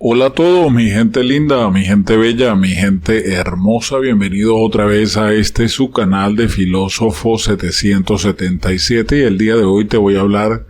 Hola a todos, mi gente linda, mi gente bella, mi gente hermosa, bienvenidos otra vez a su canal de Filósofo 777 y el día de hoy te voy a hablar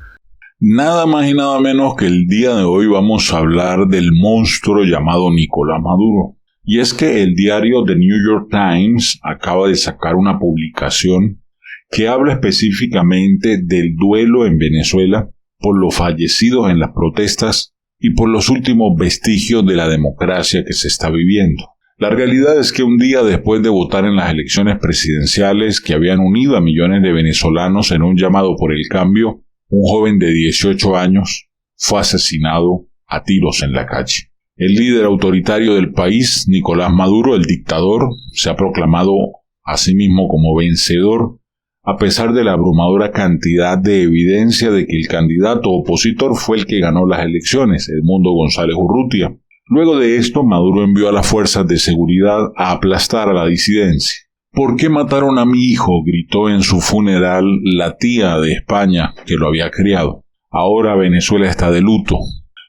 nada más y nada menos que el día de hoy vamos a hablar del monstruo llamado Nicolás Maduro. Y es que el diario The New York Times acaba de sacar una publicación que habla específicamente del duelo en Venezuela por los fallecidos en las protestas y por los últimos vestigios de la democracia que se está viviendo. La realidad es que un día después de votar en las elecciones presidenciales que habían unido a millones de venezolanos en un llamado por el cambio, un joven de 18 años fue asesinado a tiros en la calle. El líder autoritario del país, Nicolás Maduro, el dictador, se ha proclamado a sí mismo como vencedor, a pesar de la abrumadora cantidad de evidencia de que el candidato opositor fue el que ganó las elecciones, Edmundo González Urrutia. Luego de esto, Maduro envió a las fuerzas de seguridad a aplastar a la disidencia. ¿Por qué mataron a mi hijo?, gritó en su funeral la tía de España que lo había criado. Ahora Venezuela está de luto,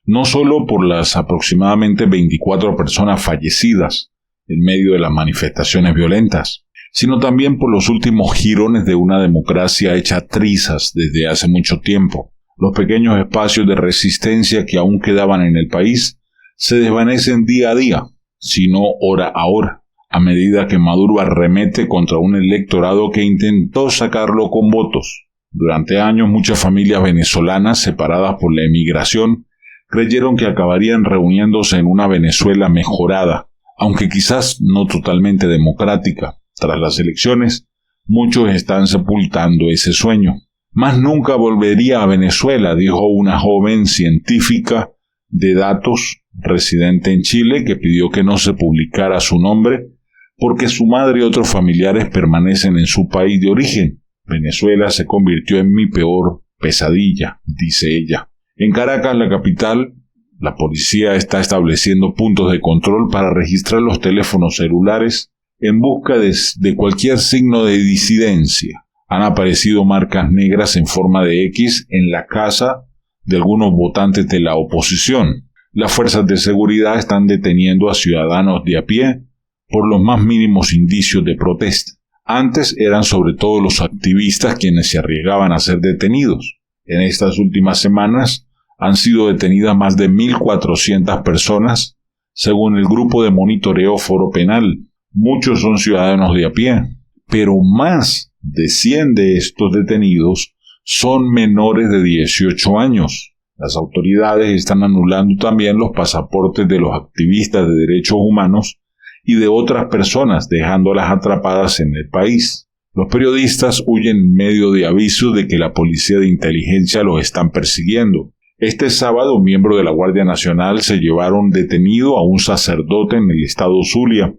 no solo por las aproximadamente 24 personas fallecidas en medio de las manifestaciones violentas, sino también por los últimos jirones de una democracia hecha trizas desde hace mucho tiempo. Los pequeños espacios de resistencia que aún quedaban en el país se desvanecen día a día, sino hora a hora, a medida que Maduro arremete contra un electorado que intentó sacarlo con votos. Durante años muchas familias venezolanas separadas por la emigración creyeron que acabarían reuniéndose en una Venezuela mejorada, aunque quizás no totalmente democrática. Tras las elecciones, muchos están sepultando ese sueño. Más nunca volvería a Venezuela, dijo una joven científica de datos residente en Chile que pidió que no se publicara su nombre porque su madre y otros familiares permanecen en su país de origen. Venezuela se convirtió en mi peor pesadilla, dice ella. En Caracas, la capital, la policía está estableciendo puntos de control para registrar los teléfonos celulares en busca de cualquier signo de disidencia. Han aparecido marcas negras en forma de X en la casa de algunos votantes de la oposición. Las fuerzas de seguridad están deteniendo a ciudadanos de a pie por los más mínimos indicios de protesta. Antes eran sobre todo los activistas quienes se arriesgaban a ser detenidos. En estas últimas semanas han sido detenidas más de 1.400 personas, según el grupo de monitoreo Foro Penal. Muchos son ciudadanos de a pie, pero más de 100 de estos detenidos son menores de 18 años. Las autoridades están anulando también los pasaportes de los activistas de derechos humanos y de otras personas, dejándolas atrapadas en el país. Los periodistas huyen en medio de avisos de que la policía de inteligencia los están persiguiendo. Este sábado, miembros de la Guardia Nacional se llevaron detenido a un sacerdote en el estado Zulia,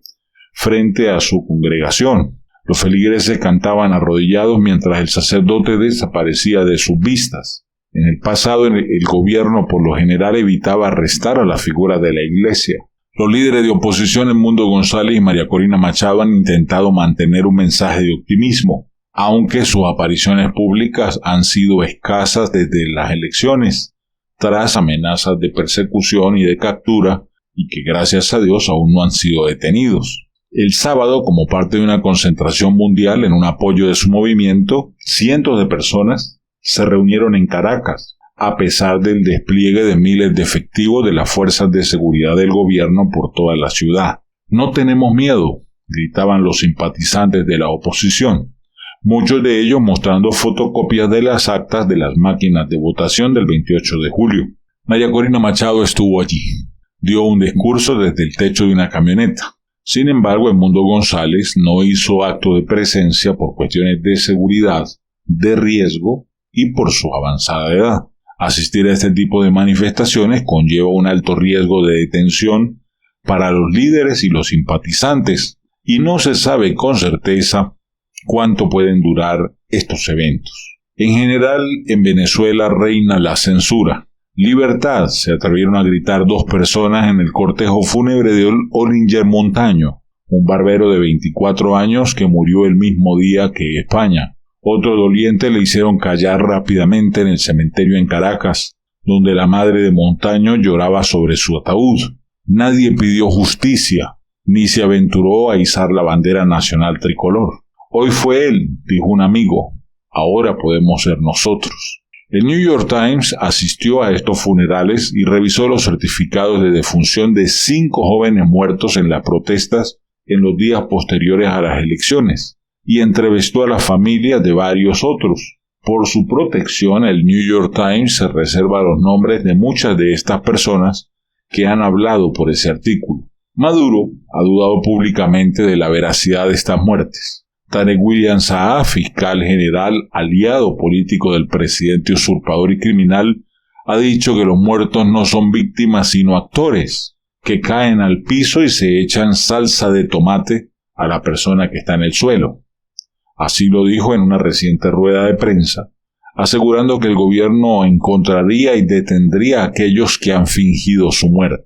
frente a su congregación. Los feligreses cantaban arrodillados mientras el sacerdote desaparecía de sus vistas. En el pasado, el gobierno por lo general evitaba arrestar a la figura de la iglesia. Los líderes de oposición, Edmundo González y María Corina Machado, han intentado mantener un mensaje de optimismo, aunque sus apariciones públicas han sido escasas desde las elecciones, tras amenazas de persecución y de captura, y que gracias a Dios aún no han sido detenidos. El sábado, como parte de una concentración mundial en un apoyo de su movimiento, cientos de personas se reunieron en Caracas, a pesar del despliegue de miles de efectivos de las fuerzas de seguridad del gobierno por toda la ciudad. No tenemos miedo, gritaban los simpatizantes de la oposición, muchos de ellos mostrando fotocopias de las actas de las máquinas de votación del 28 de julio. María Corina Machado estuvo allí. Dio un discurso desde el techo de una camioneta. Sin embargo, Edmundo González no hizo acto de presencia por cuestiones de seguridad, de riesgo y por su avanzada edad. Asistir a este tipo de manifestaciones conlleva un alto riesgo de detención para los líderes y los simpatizantes, y no se sabe con certeza cuánto pueden durar estos eventos. En general, en Venezuela reina la censura. ¡Libertad!, se atrevieron a gritar dos personas en el cortejo fúnebre de Olinger Montaño, un barbero de 24 años que murió el mismo día que España. Otro doliente le hicieron callar rápidamente en el cementerio en Caracas, donde la madre de Montaño lloraba sobre su ataúd. Nadie pidió justicia, ni se aventuró a izar la bandera nacional tricolor. Hoy fue él, dijo un amigo, ahora podemos ser nosotros. El New York Times asistió a estos funerales y revisó los certificados de defunción de 5 jóvenes muertos en las protestas en los días posteriores a las elecciones, y entrevistó a las familias de varios otros. Por su protección, el New York Times se reserva los nombres de muchas de estas personas que han hablado por ese artículo. Maduro ha dudado públicamente de la veracidad de estas muertes. Tarek William Saab, fiscal general, aliado político del presidente usurpador y criminal, ha dicho que los muertos no son víctimas sino actores, que caen al piso y se echan salsa de tomate a la persona que está en el suelo. Así lo dijo en una reciente rueda de prensa, asegurando que el gobierno encontraría y detendría a aquellos que han fingido su muerte.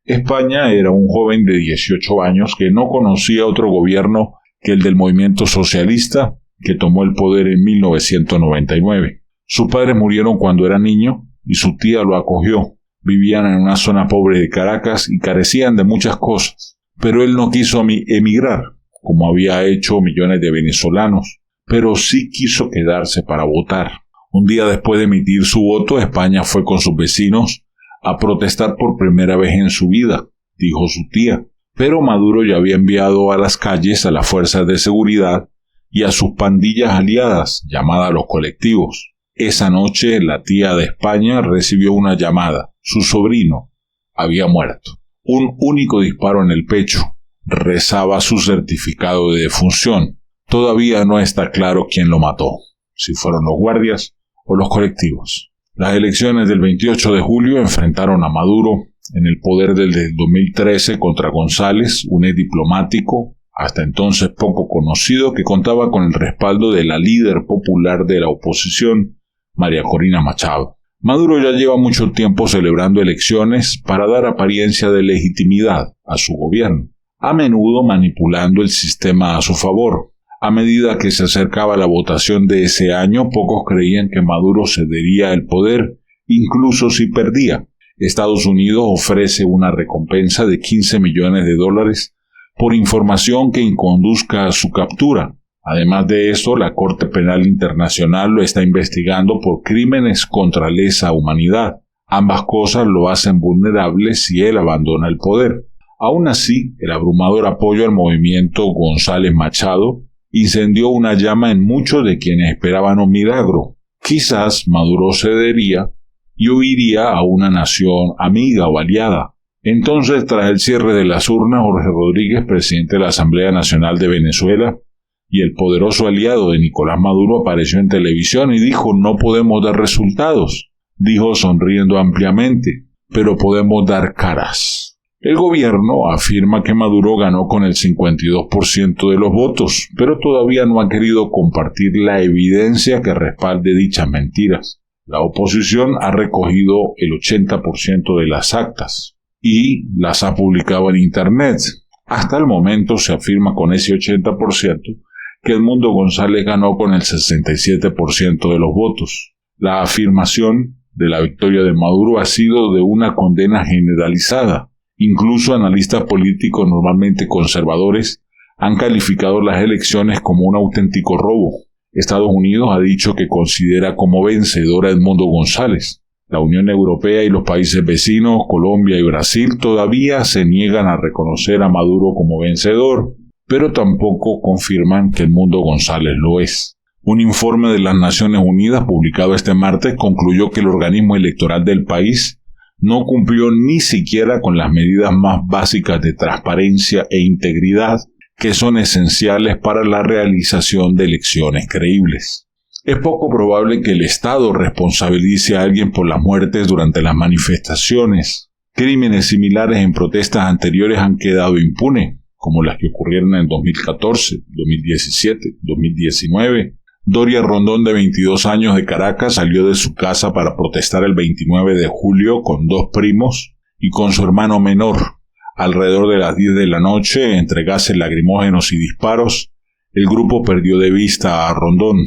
España era un joven de 18 años que no conocía otro gobierno que el del movimiento socialista que tomó el poder en 1999. Sus padres murieron cuando era niño y su tía lo acogió. Vivían en una zona pobre de Caracas y carecían de muchas cosas, pero él no quiso emigrar, como había hecho millones de venezolanos, pero sí quiso quedarse para votar. Un día después de emitir su voto, España fue con sus vecinos a protestar por primera vez en su vida, dijo su tía, pero Maduro ya había enviado a las calles a las fuerzas de seguridad y a sus pandillas aliadas, llamadas los colectivos. Esa noche la tía de España recibió una llamada. Su sobrino había muerto. Un único disparo en el pecho. Rezaba su certificado de defunción. Todavía no está claro quién lo mató, si fueron los guardias o los colectivos. Las elecciones del 28 de julio enfrentaron a Maduro en el poder desde el 2013 contra González, un ex diplomático, hasta entonces poco conocido, que contaba con el respaldo de la líder popular de la oposición, María Corina Machado. Maduro ya lleva mucho tiempo celebrando elecciones para dar apariencia de legitimidad a su gobierno, a menudo manipulando el sistema a su favor. A medida que se acercaba la votación de ese año, pocos creían que Maduro cedería el poder, incluso si perdía. Estados Unidos ofrece una recompensa de $15 millones por información que conduzca a su captura. Además de esto, la Corte Penal Internacional lo está investigando por crímenes contra lesa humanidad. Ambas cosas lo hacen vulnerable si él abandona el poder. Aún así, el abrumador apoyo al movimiento González Machado incendió una llama en muchos de quienes esperaban un milagro. Quizás Maduro cedería y huiría a una nación amiga o aliada. Entonces, tras el cierre de las urnas, Jorge Rodríguez, presidente de la Asamblea Nacional de Venezuela, y el poderoso aliado de Nicolás Maduro, apareció en televisión y dijo: no podemos dar resultados. Dijo sonriendo ampliamente: pero podemos dar caras. El gobierno afirma que Maduro ganó con el 52% de los votos, pero todavía no ha querido compartir la evidencia que respalde dichas mentiras. La oposición ha recogido el 80% de las actas y las ha publicado en Internet. Hasta el momento se afirma con ese 80% que Edmundo González ganó con el 67% de los votos. La afirmación de la victoria de Maduro ha sido de una condena generalizada. Incluso analistas políticos normalmente conservadores han calificado las elecciones como un auténtico robo. Estados Unidos ha dicho que considera como vencedor a Edmundo González. La Unión Europea y los países vecinos, Colombia y Brasil, todavía se niegan a reconocer a Maduro como vencedor, pero tampoco confirman que Edmundo González lo es. Un informe de las Naciones Unidas publicado este martes concluyó que el organismo electoral del país no cumplió ni siquiera con las medidas más básicas de transparencia e integridad que son esenciales para la realización de elecciones creíbles. Es poco probable que el Estado responsabilice a alguien por las muertes durante las manifestaciones. Crímenes similares en protestas anteriores han quedado impunes, como las que ocurrieron en 2014, 2017, 2019. Doria Rondón, de 22 años, de Caracas, salió de su casa para protestar el 29 de julio con 2 primos y con su hermano menor. Alrededor de las 10 de la noche, entre gases lacrimógenos y disparos, el grupo perdió de vista a Rondón.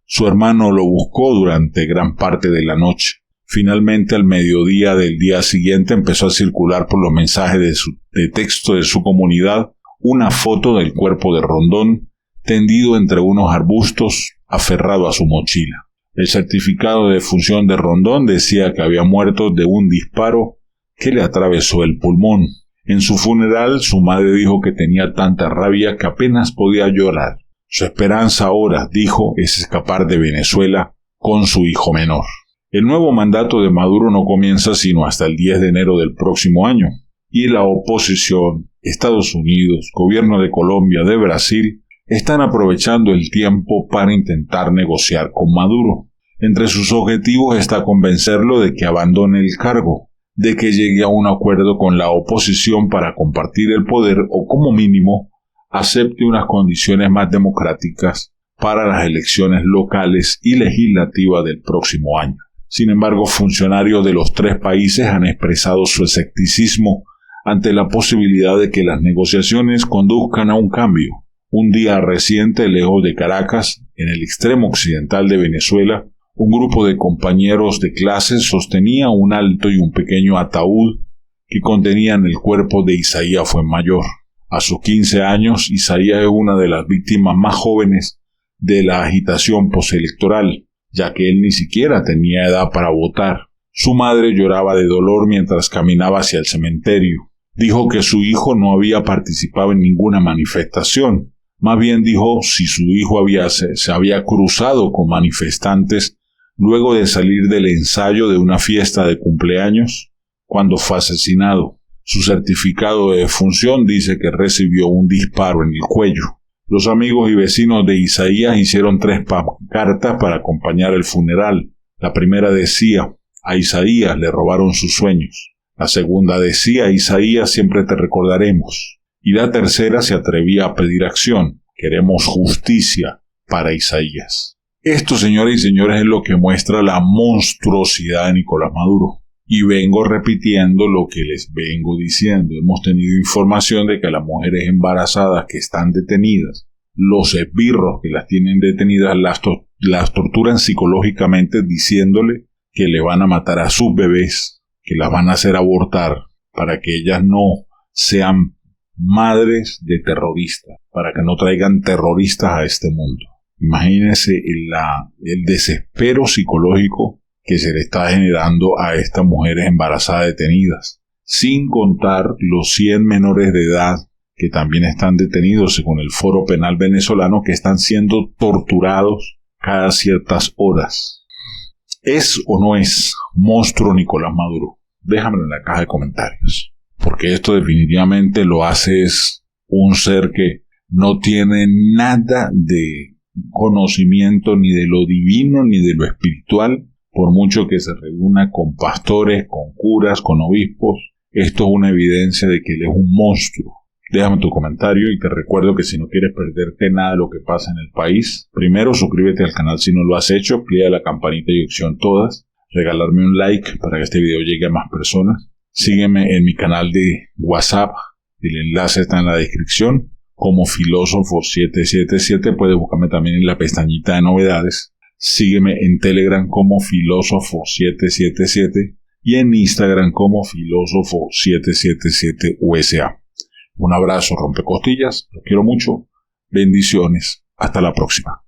Su hermano lo buscó durante gran parte de la noche. Finalmente, al mediodía del día siguiente empezó a circular por los mensajes de texto de su comunidad una foto del cuerpo de Rondón tendido entre unos arbustos, aferrado a su mochila. El certificado de defunción de Rondón decía que había muerto de un disparo que le atravesó el pulmón. En su funeral, su madre dijo que tenía tanta rabia que apenas podía llorar. Su esperanza ahora, dijo, es escapar de Venezuela con su hijo menor. El nuevo mandato de Maduro no comienza sino hasta el 10 de enero del próximo año, y la oposición, Estados Unidos, gobierno de Colombia, de Brasil, están aprovechando el tiempo para intentar negociar con Maduro. Entre sus objetivos está convencerlo de que abandone el cargo, de que llegue a un acuerdo con la oposición para compartir el poder o, como mínimo, acepte unas condiciones más democráticas para las elecciones locales y legislativas del próximo año. Sin embargo, funcionarios de los tres países han expresado su escepticismo ante la posibilidad de que las negociaciones conduzcan a un cambio. Un día reciente, lejos de Caracas, en el extremo occidental de Venezuela, un grupo de compañeros de clase sostenía un alto y un pequeño ataúd que contenían el cuerpo de Isaías Fuenmayor. A sus 15 años, Isaías es una de las víctimas más jóvenes de la agitación postelectoral, ya que él ni siquiera tenía edad para votar. Su madre lloraba de dolor mientras caminaba hacia el cementerio. Dijo que su hijo no había participado en ninguna manifestación. Más bien dijo si su hijo se había cruzado con manifestantes luego de salir del ensayo de una fiesta de cumpleaños cuando fue asesinado. Su certificado de defunción dice que recibió un disparo en el cuello. Los amigos y vecinos de Isaías hicieron 3 pancartas para acompañar el funeral. La primera decía: a Isaías le robaron sus sueños. La segunda decía: Isaías, siempre te recordaremos. Y la tercera se atrevía a pedir acción: queremos justicia para Isaías. Esto, señoras y señores, es lo que muestra la monstruosidad de Nicolás Maduro. Y vengo repitiendo lo que les vengo diciendo. Hemos tenido información de que las mujeres embarazadas que están detenidas, los esbirros que las tienen detenidas, las torturan psicológicamente diciéndole que le van a matar a sus bebés, que las van a hacer abortar para que ellas no sean madres de terroristas, para que no traigan terroristas a este mundo. Imagínense el desespero psicológico que se le está generando a estas mujeres embarazadas detenidas, sin contar los 100 menores de edad que también están detenidos según el Foro Penal venezolano, que están siendo torturados cada ciertas horas. ¿Es o no es monstruo Nicolás Maduro? Déjamelo en la caja de comentarios, porque esto definitivamente lo hace es un ser que no tiene nada de conocimiento ni de lo divino ni de lo espiritual, por mucho que se reúna con pastores, con curas, con obispos. Esto es una evidencia de que él es un monstruo. Déjame tu comentario y te recuerdo que si no quieres perderte nada de lo que pasa en el país, primero suscríbete al canal si no lo has hecho, activa la campanita y opción todas, regalarme un like para que este video llegue a más personas, sígueme en mi canal de WhatsApp, el enlace está en la descripción, como Filósofo777, puedes buscarme también en la pestañita de novedades. Sígueme en Telegram como Filósofo777 y en Instagram como Filósofo777USA. Un abrazo rompecostillas, los quiero mucho, bendiciones, hasta la próxima.